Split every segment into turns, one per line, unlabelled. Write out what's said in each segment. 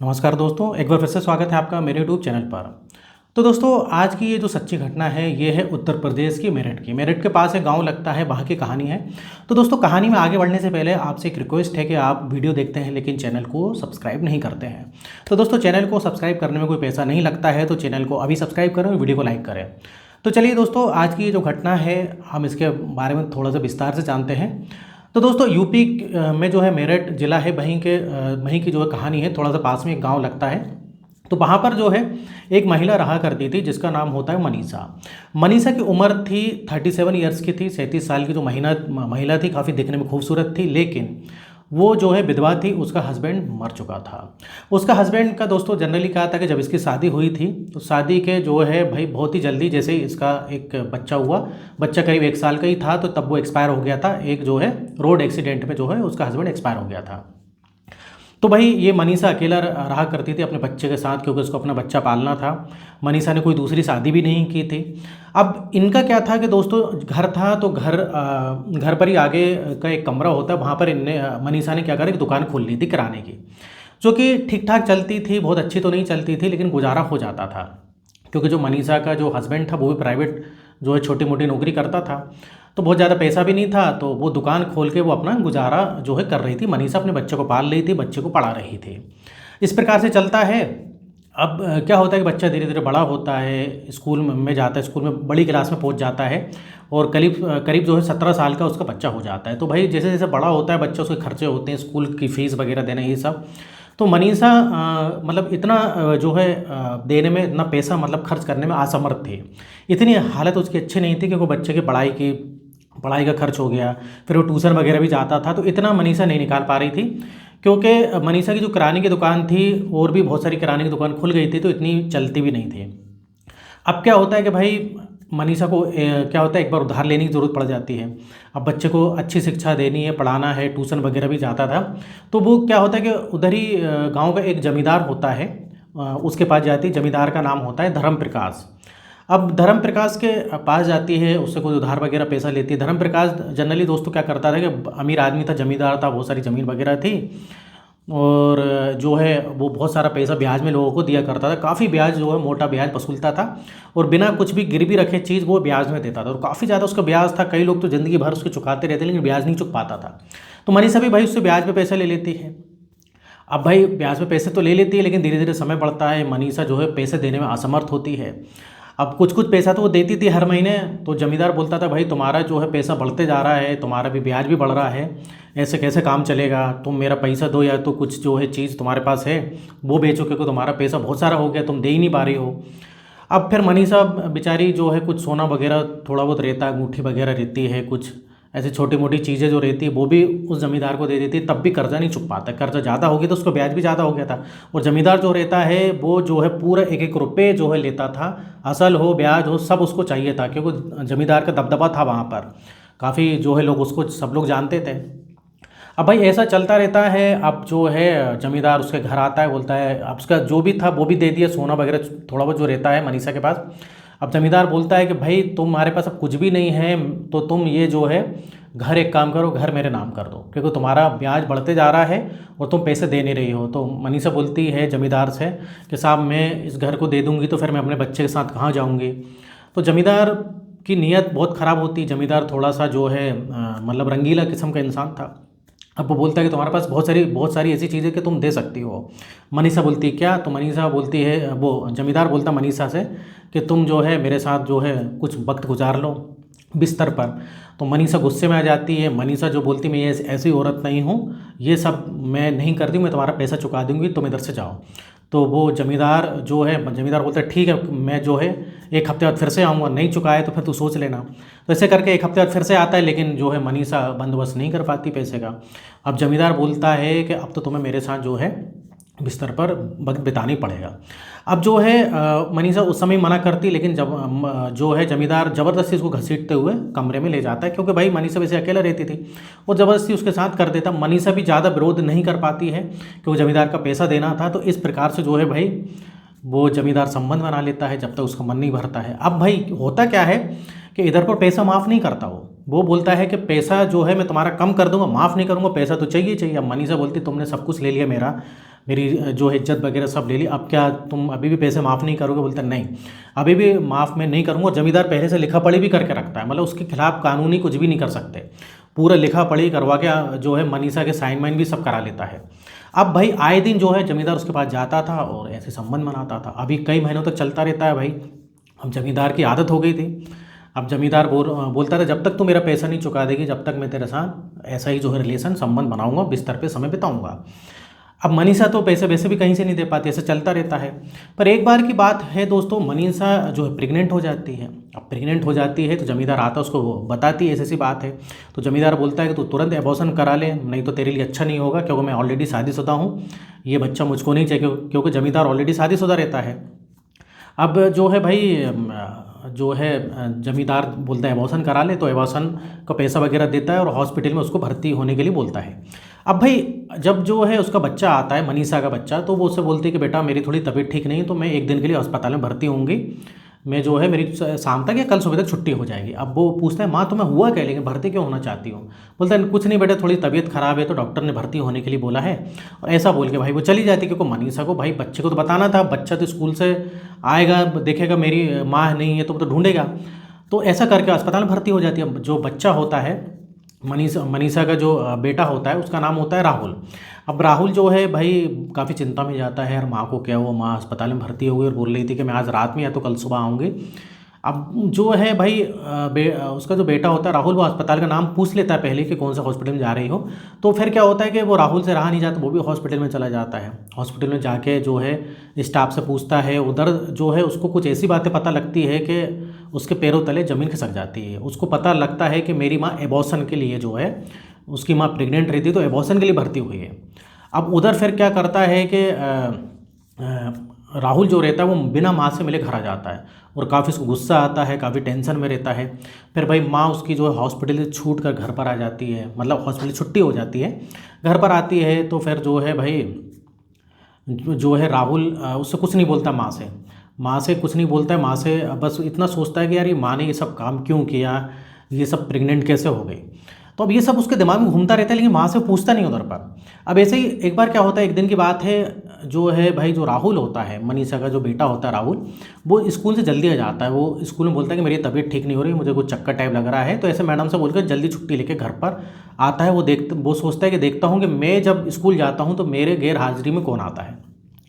नमस्कार दोस्तों, एक बार फिर से स्वागत है आपका मेरे यूट्यूब चैनल पर। तो दोस्तों, आज की ये जो सच्ची घटना है ये है उत्तर प्रदेश की मेरठ की। मेरठ के पास एक गांव लगता है, वहाँ की कहानी है। तो दोस्तों, कहानी में आगे बढ़ने से पहले आपसे एक रिक्वेस्ट है कि आप वीडियो देखते हैं लेकिन चैनल को सब्सक्राइब नहीं करते हैं। तो दोस्तों, चैनल को सब्सक्राइब करने में कोई पैसा नहीं लगता है, तो चैनल को अभी सब्सक्राइब करें और वीडियो को लाइक करें। तो चलिए दोस्तों, आज की ये जो घटना है हम इसके बारे में थोड़ा सा विस्तार से जानते हैं। तो दोस्तों, यूपी में जो है मेरठ ज़िला है, वहीं की जो है कहानी है। थोड़ा सा पास में एक गांव लगता है। तो वहाँ पर जो है एक महिला रहा करती थी जिसका नाम होता है मनीषा। मनीषा की उम्र थी 37 ईयर्स की थी। 37 साल की जो महिला थी, काफ़ी दिखने में खूबसूरत थी, लेकिन वो जो है विधवा थी। उसका हस्बैंड मर चुका था। उसका हस्बैंड का दोस्तों जनरली कहा था कि जब इसकी शादी हुई थी तो शादी के जो है भाई बहुत ही जल्दी जैसे ही इसका एक बच्चा हुआ, बच्चा करीब 1 साल का ही था, तो तब वो एक्सपायर हो गया था। एक जो है रोड एक्सीडेंट में जो है उसका हस्बैंड एक्सपायर हो गया था। तो भाई ये मनीषा अकेला रहा करती थी अपने बच्चे के साथ, क्योंकि उसको अपना बच्चा पालना था। मनीषा ने कोई दूसरी शादी भी नहीं की थी। अब इनका क्या था कि दोस्तों घर था, तो घर पर ही आगे का एक कमरा होता है, वहाँ पर मनीषा ने क्या करा कि दुकान खोल ली थी किराने की, जो कि ठीक ठाक चलती थी। बहुत अच्छी तो नहीं चलती थी, लेकिन गुजारा हो जाता था, क्योंकि जो मनीषा का जो हस्बैंड था वो भी प्राइवेट जो है छोटी मोटी नौकरी करता था। तो बहुत ज़्यादा पैसा भी नहीं था, तो वो दुकान खोल के वो अपना गुजारा जो है कर रही थी। मनीषा अपने बच्चे को पाल रही थी, बच्चे को पढ़ा रही थी। इस प्रकार से चलता है। अब क्या होता है कि बच्चा धीरे धीरे बड़ा होता है, स्कूल में जाता है, स्कूल में बड़ी क्लास में पहुंच जाता है, और करीब करीब जो है 17 साल का उसका बच्चा हो जाता है। तो भाई जैसे जैसे बड़ा होता है बच्चा, उसके खर्चे होते हैं, स्कूल की फ़ीस वगैरह देना, ये सब। तो मनीषा मतलब इतना जो है देने में, इतना पैसा मतलब खर्च करने में असमर्थ थी। इतनी हालत उसकी अच्छी नहीं थी, क्योंकि बच्चे की पढ़ाई का खर्च हो गया, फिर वो ट्यूशन वगैरह भी जाता था, तो इतना मनीषा नहीं निकाल पा रही थी। क्योंकि मनीषा की जो किराने की दुकान थी, और भी बहुत सारी किराने की दुकान खुल गई थी, तो इतनी चलती भी नहीं थी। अब क्या होता है कि भाई मनीषा को क्या होता है, एक बार उधार लेने की ज़रूरत पड़ जाती है। अब बच्चे को अच्छी शिक्षा देनी है, पढ़ाना है, ट्यूशन वगैरह भी जाता था। तो वो क्या होता है कि उधर ही गांव का एक जमींदार होता है, उसके पास जाती है। जमींदार का नाम होता है धर्म प्रकाश। अब धर्म प्रकाश के पास जाती है, उससे कोई उधार वगैरह पैसा लेती है। धर्म प्रकाश जनरली दोस्तों क्या करता था कि अमीर आदमी था, जमींदार था, बहुत सारी ज़मीन वगैरह थी, और जो है वो बहुत सारा पैसा ब्याज में लोगों को दिया करता था। काफ़ी ब्याज जो है मोटा ब्याज वसूलता था, और बिना कुछ भी गिरवी रखे चीज़ वो ब्याज में देता था, और काफ़ी ज़्यादा उसका ब्याज था। कई लोग तो ज़िंदगी भर उसके चुकाते रहते, लेकिन ब्याज नहीं चुक पाता था। तो मनीषा भी भाई उससे ब्याज पे पैसे ले लेती है। अब भाई ब्याज पे पैसे तो ले लेती है, लेकिन धीरे धीरे समय बढ़ता है, मनीषा जो है पैसे देने में असमर्थ होती है। अब कुछ कुछ पैसा तो वो देती थी हर महीने। तो जमींदार बोलता था भाई तुम्हारा जो है पैसा बढ़ते जा रहा है, तुम्हारा भी ब्याज भी बढ़ रहा है, ऐसे कैसे काम चलेगा, तुम मेरा पैसा दो, या तो कुछ जो है चीज़ तुम्हारे पास है वो बेचो, क्योंकि तुम्हारा पैसा बहुत सारा हो गया, तुम दे ही नहीं पा रही हो। अब फिर मनीषा बेचारी जो है कुछ सोना वगैरह थोड़ा बहुत रहता है, अंगूठी वगैरह रहती है, कुछ ऐसी छोटी मोटी चीज़ें जो रहती है वो भी उस ज़मींदार को दे देती है। तब भी कर्जा नहीं चुक पाता, कर्जा ज़्यादा हो गया तो उसको ब्याज भी ज़्यादा हो गया था। और ज़मींदार जो रहता है वो जो है पूरा एक एक रुपये जो है लेता था, असल हो ब्याज हो सब उसको चाहिए था, क्योंकि ज़मींदार का दबदबा था वहाँ पर। काफ़ी जो है लोग उसको, सब लोग जानते थे। अब भाई ऐसा चलता रहता है। अब जो है जमींदार उसके घर आता है, बोलता है, अब उसका जो भी था वो भी दे दिया, सोना वगैरह थोड़ा बहुत जो रहता है मनीषा के पास। अब जमींदार बोलता है कि भाई तुम्हारे पास अब कुछ भी नहीं है, तो तुम ये जो है घर, एक काम करो, घर मेरे नाम कर दो, क्योंकि तुम्हारा ब्याज बढ़ते जा रहा है और तुम पैसे दे नहीं रही हो। तो मनीषा बोलती है जमींदार से कि साहब मैं इस घर को दे दूंगी तो फिर मैं अपने बच्चे के साथ कहाँ जाऊँगी। तो जमींदार की नीयत बहुत ख़राब होती। जमींदार थोड़ा सा जो है मतलब रंगीला किस्म का इंसान था। अब वो बोलता है कि तुम्हारे पास बहुत सारी ऐसी चीज़ें कि तुम दे सकती हो। मनीषा बोलती है क्या? तो मनीषा बोलती है, वो जमींदार बोलता मनीषा से कि तुम जो है मेरे साथ जो है कुछ वक्त गुजार लो बिस्तर पर। तो मनीषा गुस्से में आ जाती है। मनीषा जो बोलती मैं ये ऐसी औरत नहीं हूँ, ये सब मैं नहीं करती, मैं तुम्हारा पैसा चुका दूंगी, तुम इधर से जाओ। तो वो जमींदार बोलता है ठीक है, मैं जो है 1 हफ्ते बाद फिर से आऊँगा, नहीं चुकाए तो फिर तू सोच लेना। तो ऐसे करके 1 हफ्ते बाद फिर से आता है, लेकिन जो है मनीषा बंदोबस्त नहीं कर पाती पैसे का। अब जमींदार बोलता है कि अब तो तुम्हें मेरे साथ जो है बिस्तर पर वक्त बिताना ही पड़ेगा। अब जो है मनीषा उस समय मना करती, लेकिन जब जो है जमींदार ज़बरदस्ती उसको घसीटते हुए कमरे में ले जाता है, क्योंकि भाई मनीषा वैसे अकेला रहती थी, वो ज़बरदस्ती उसके साथ कर देता। मनीषा भी ज़्यादा विरोध नहीं कर पाती है, क्योंकि जमींदार का पैसा देना था। तो इस प्रकार से जो है भाई वो जमींदार संबंध बना लेता है, जब तक उसका मन नहीं भरता है। अब भाई होता क्या है कि इधर पर पैसा माफ़ नहीं करता वो बोलता है कि पैसा जो है मैं तुम्हारा कम कर दूंगा, माफ़ नहीं करूंगा, पैसा तो चाहिए चाहिए। अब मनीषा बोलती तुमने सब कुछ ले लिया मेरा, मेरी जो है इज्जत वगैरह सब ले ली, अब क्या तुम अभी भी पैसे माफ़ नहीं करोगे? बोलता नहीं, अभी भी माफ़ मैं नहीं करूँगा। और ज़मींदार पहले से लिखा पढ़ी भी करके रखता है, मतलब उसके खिलाफ़ कानूनी कुछ भी नहीं कर सकते, पूरा लिखा पढ़ी करवा के जो है मनीषा के साइन वाइन भी सब करा लेता है। अब भाई आए दिन जो है ज़मींदार उसके पास जाता था और ऐसे संबंध बनाता था, अभी कई महीनों तक चलता रहता है भाई। अब ज़मींदार की आदत हो गई थी। अब ज़मींदार बोलता था जब तक तू मेरा पैसा नहीं चुका देगी, जब तक मैं तेरे साथ ऐसा ही जो है रिलेशन संबंध बनाऊंगा, बिस्तर पे समय बिताऊंगा। अब मनीषा तो पैसे वैसे भी कहीं से नहीं दे पाती, ऐसे चलता रहता है। पर एक बार की बात है दोस्तों, मनीषा जो है प्रेग्नेंट हो जाती है। अब प्रेग्नेंट हो जाती है तो ज़मींदार आता है, उसको बताती है ऐसी ऐसी बात है। तो ज़मींदार बोलता है कि तू तुरंत एबॉर्शन करा ले, नहीं तो तेरे लिए अच्छा नहीं होगा, क्योंकि मैं ऑलरेडी शादीशुदा हूँ, ये बच्चा मुझको नहीं चाहिए, क्योंकि ज़मींदार ऑलरेडी शादीशुदा रहता है। अब जो है भाई जो है ज़मींदार बोलता है एबॉर्शन करा ले, तो एबॉर्शन का पैसा वगैरह देता है और हॉस्पिटल में उसको भर्ती होने के लिए बोलता है। अब भाई जब जो है उसका बच्चा आता है, मनीषा का बच्चा, तो वो उससे बोलती है कि बेटा मेरी थोड़ी तबीयत ठीक नहीं है, तो मैं एक दिन के लिए अस्पताल में भर्ती होंगी, मैं जो है मेरी शाम तक या कल सुबह तक छुट्टी हो जाएगी। अब वो पूछता है माँ तुम्हें हुआ क्या, लेकिन भर्ती क्यों होना चाहती हो? बोलता है कुछ नहीं बेटा, थोड़ी तबीयत खराब है तो डॉक्टर ने भर्ती होने के लिए बोला है। और ऐसा बोल के भाई वो चली जाती, क्योंकि मनीषा को भाई बच्चे को तो बताना था, बच्चा तो स्कूल से आएगा देखेगा मेरी माँ नहीं है तो वो तो ढूंढेगा। तो ऐसा करके अस्पताल में भर्ती हो जाती है। जो बच्चा होता है मनीषा का जो बेटा होता है उसका नाम होता है राहुल। अब राहुल जो है भाई काफ़ी चिंता में जाता है, यार माँ को क्या हुआ, माँ अस्पताल में भर्ती हो गई और बोल रही थी कि मैं आज रात में या तो कल सुबह आऊँगी। अब जो है भाई उसका जो बेटा होता है राहुल, वो अस्पताल का नाम पूछ लेता है पहले कि कौन सा हॉस्पिटल में जा रही हो। तो फिर क्या होता है कि वो राहुल से रहा नहीं जाता, वो भी हॉस्पिटल में चला जाता है। हॉस्पिटल में जाके जो है स्टाफ से पूछता है, उधर जो है उसको कुछ ऐसी बातें पता लगती है कि उसके पैरों तले ज़मीन खिसक जाती है। उसको पता लगता है कि मेरी माँ एबॉर्शन के लिए जो है, उसकी माँ प्रेग्नेंट रहती तो एबॉर्शन के लिए भर्ती हुई है। अब उधर फिर क्या करता है कि राहुल जो रहता है वो बिना माँ से मिले घर आ जाता है और काफ़ी उसको गुस्सा आता है, काफ़ी टेंशन में रहता है। फिर भाई माँ उसकी जो है हॉस्पिटल से छूट कर घर पर आ जाती है, मतलब हॉस्पिटल छुट्टी हो जाती है, घर पर आती है। तो फिर जो है भाई जो है राहुल उससे कुछ नहीं बोलता, माँ से कुछ नहीं बोलता है, माँ से बस इतना सोचता है कि यार ये माँ ने ये सब काम क्यों किया, ये सब प्रेग्नेंट कैसे हो गई। तो अब ये सब उसके दिमाग में घूमता रहता है, लेकिन माँ से पूछता नहीं उधर पर। अब ऐसे ही एक बार क्या होता है, एक दिन की बात है, जो है भाई जो राहुल होता है, मनीषा का जो बेटा होता है राहुल, वो स्कूल से जल्दी आ जाता है। वो स्कूल में बोलता है कि मेरी तबीयत ठीक नहीं हो रही, मुझे कुछ चक्कर टाइप लग रहा है। तो ऐसे मैडम से बोलकर जल्दी छुट्टी लेके घर पर आता है। वो सोचता है कि देखता हूँ कि मैं जब स्कूल जाता हूँ तो मेरे गैर हाजिरी में कौन आता है।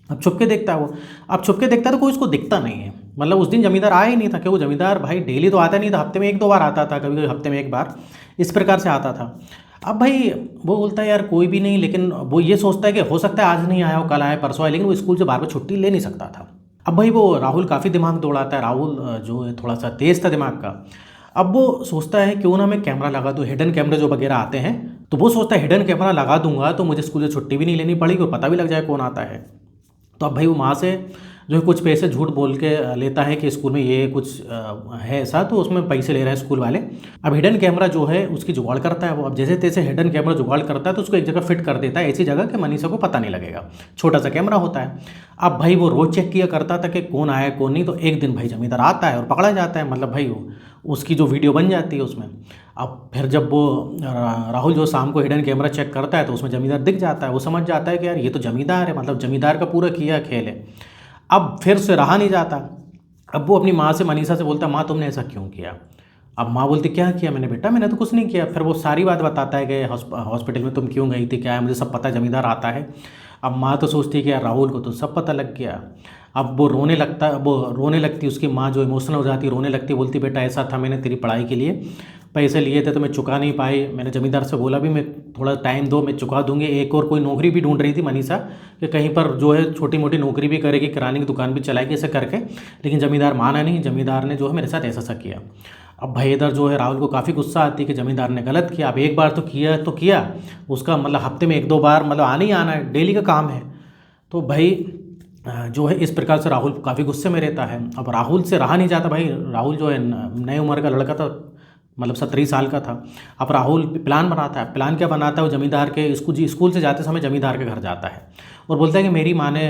अब छुप के देखता है वो, अब छुप के देखता है तो कोई उसको दिखता नहीं है। मतलब उस दिन ज़मींदार आया ही नहीं था, क्योंकि वो ज़मींदार भाई डेली तो आता नहीं था, हफ्ते में 1-2 बार आता था, कभी कभी हफ्ते में 1 बार, इस प्रकार से आता था। अब भाई वो बोलता है यार कोई भी नहीं, लेकिन वो ये सोचता है कि हो सकता है आज नहीं आया हो, कल आया, परसों आया, लेकिन वो स्कूल से बार बार छुट्टी ले नहीं सकता था। अब भाई वो राहुल काफ़ी दिमाग दौड़ाता है, राहुल जो है थोड़ा सा तेज़ था दिमाग का। अब वो सोचता है क्यों ना मैं कैमरा लगा दूँ, हिडन कैमरे जो वगैरह आते हैं, तो वो सोचता है हिडन कैमरा लगा दूंगा तो मुझे स्कूल से छुट्टी भी नहीं लेनी पड़ेगी और पता भी लग जाए कौन आता है। तो अब भाई वो माँ से जो है कुछ पैसे झूठ बोल के लेता है कि स्कूल में ये कुछ है ऐसा, तो उसमें पैसे ले रहे हैं स्कूल वाले। अब हिडन कैमरा जो है उसकी जुगाड़ करता है वो। अब जैसे तैसे हिडन कैमरा जुगाड़ करता है तो उसको एक जगह फिट कर देता है, ऐसी जगह कि मनीषा को पता नहीं लगेगा, छोटा सा कैमरा होता है। अब भाई वो रोज़ चेक किया करता था कि कौन आया कौन नहीं। तो एक दिन भाई ज़मींदार आता है और पकड़ा जाता है, मतलब भाई वो उसकी जो वीडियो बन जाती है उसमें। अब फिर जब वो राहुल जो शाम को हिडन कैमरा चेक करता है तो उसमें ज़मींदार दिख जाता है। वो समझ जाता है कि यार ये तो ज़मींदार है, मतलब ज़मींदार का पूरा किया खेल है। अब फिर से रहा नहीं जाता। अब वो अपनी माँ से, मनीषा से बोलता है माँ तुमने ऐसा क्यों किया? अब माँ बोलती क्या किया मैंने? बेटा मैंने तो कुछ नहीं किया। फिर वो सारी बात बताता है कि हॉस्पिटल में तुम क्यों गई थी, क्या है, मुझे सब पता है, ज़मींदार आता है। अब माँ तो सोचती है कि यार राहुल को तो सब पता लग गया। अब वो रोने लगती, उसकी माँ जो इमोशनल हो जाती है, रोने लगती, बोलती बेटा ऐसा था, मैंने तेरी पढ़ाई के लिए पैसे लिए थे तो मैं चुका नहीं पाई, मैंने ज़मींदार से बोला भी मैं थोड़ा टाइम दो मैं चुका दूंगी। एक और कोई नौकरी भी ढूंढ रही थी मनीषा कि कहीं पर जो है छोटी मोटी नौकरी भी करेगी, किराने की दुकान भी चलाएगी, ऐसे करके, लेकिन ज़मींदार माना नहीं। ज़मींदार ने जो है मेरे साथ ऐसा किया। अब भाई इधर जो है राहुल को काफ़ी गुस्सा आती है कि ज़मींदार ने गलत किया। अब एक बार तो किया उसका मतलब हफ्ते में 1-2 बार मतलब आना ही आना है, डेली का काम है। तो भाई जो है इस प्रकार से राहुल काफ़ी गुस्से में रहता है। अब राहुल से रहा नहीं जाता भाई। राहुल जो है नई उम्र का लड़का था, मतलब 17 साल का था। अब राहुल प्लान बनाता है। प्लान क्या बनाता है, वो ज़मींदार के स्कूल से जाते समय ज़मींदार के घर जाता है और बोलता है कि मेरी माँ ने,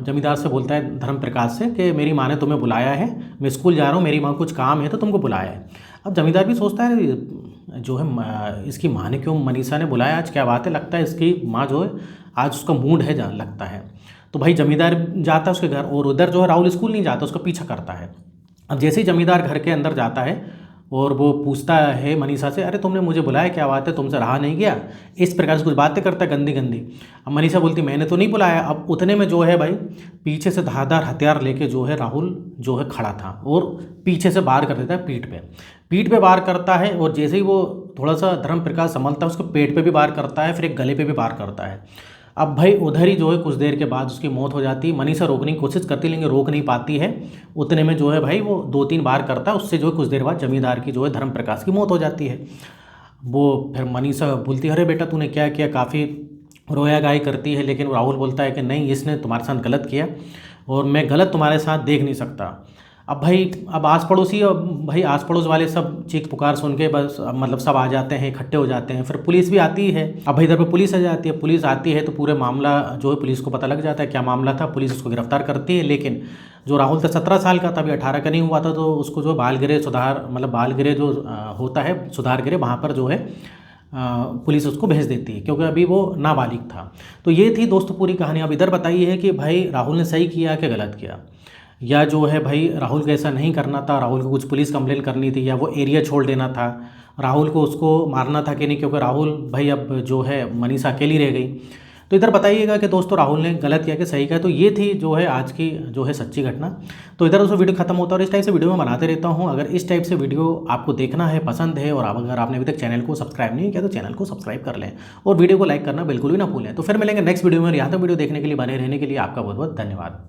ज़मींदार से बोलता है धर्म प्रकाश से कि मेरी माँ ने तुम्हें बुलाया है, मैं स्कूल जा रहा हूँ, मेरी माँ कुछ काम है तो तुमको बुलाया है। अब ज़मींदार भी सोचता है जो है इसकी माँ ने क्यों, मनीषा ने बुलाया, आज क्या बात है, लगता है इसकी माँ जो है आज उसका मूड है जा लगता है। तो भाई जमींदार जाता है उसके घर और उधर जो है राहुल स्कूल नहीं जाता, उसका पीछा करता है। अब जैसे ही जमींदार घर के अंदर जाता है और वो पूछता है मनीषा से, अरे तुमने मुझे बुलाया, क्या बात है, तुमसे रहा नहीं गया, इस प्रकार से कुछ बातें करता है गंदी गंदी। अब मनीषा बोलती मैंने तो नहीं बुलाया। अब उतने में जो है भाई पीछे से धारदार हथियार लेके जो है राहुल जो है खड़ा था और पीछे से वार कर देता है पीठ पे वार करता है। और जैसे ही वो थोड़ा सा धर्म प्रकाश संभलता है, उसको पेट पे भी वार करता है, फिर एक गले पे भी वार करता है। अब भाई उधर ही जो है कुछ देर के बाद उसकी मौत हो जाती है। मनीषा रोकने की कोशिश करती है लेकिन रोक नहीं पाती है। उतने में जो है भाई वो 2-3 बार करता है, उससे जो है कुछ देर बाद जमींदार की जो है धर्म प्रकाश की मौत हो जाती है। वो फिर मनीषा बोलती है अरे बेटा तूने क्या किया, काफ़ी रोया गाई करती है, लेकिन राहुल बोलता है कि नहीं, इसने तुम्हारे साथ गलत किया और मैं गलत तुम्हारे साथ देख नहीं सकता। अब भाई अब आस पड़ोसी, अब भाई आस पड़ोस वाले सब चीख पुकार सुन के बस मतलब सब आ जाते हैं, इकट्ठे हो जाते हैं। फिर पुलिस भी आती है। अब भाई इधर पे पुलिस आ जाती है, पुलिस आती है तो पूरे मामला जो है पुलिस को पता लग जाता है क्या मामला था। पुलिस उसको गिरफ्तार करती है। लेकिन जो राहुल था 17 साल का था, अभी 18 का नहीं हुआ था, तो उसको जो बाल गृह सुधार मतलब बाल गृह जो होता है सुधार गृह, वहाँ पर जो है पुलिस उसको भेज देती है क्योंकि अभी वो नाबालिग था। तो ये थी दोस्तों पूरी कहानी। अब इधर बताइए है कि भाई राहुल ने सही किया कि गलत किया, या जो है भाई राहुल को ऐसा नहीं करना था, राहुल को कुछ पुलिस कंप्लेन करनी थी, या वो एरिया छोड़ देना था, राहुल को उसको मारना था कि नहीं, क्योंकि राहुल भाई अब जो है मनीषा अकेली रह गई। तो इधर बताइएगा कि दोस्तों राहुल ने गलत किया कि सही किया। तो ये थी जो है आज की जो है सच्ची घटना। तो इधर दोस्तों वीडियो खत्म होता है और इस टाइप से वीडियो मैं बनाते रहता हूँ। अगर इस टाइप से वीडियो आपको देखना है, पसंद है, और अगर आपने अभी तक चैनल को सब्सक्राइब नहीं किया तो चैनल को सब्सक्राइब कर लें और वीडियो को लाइक करना बिल्कुल भी ना भूलें। तो फिर मिलेंगे नेक्स्ट वीडियो में। यहाँ तक वीडियो देखने के लिए, बने रहने के लिए आपका बहुत बहुत धन्यवाद।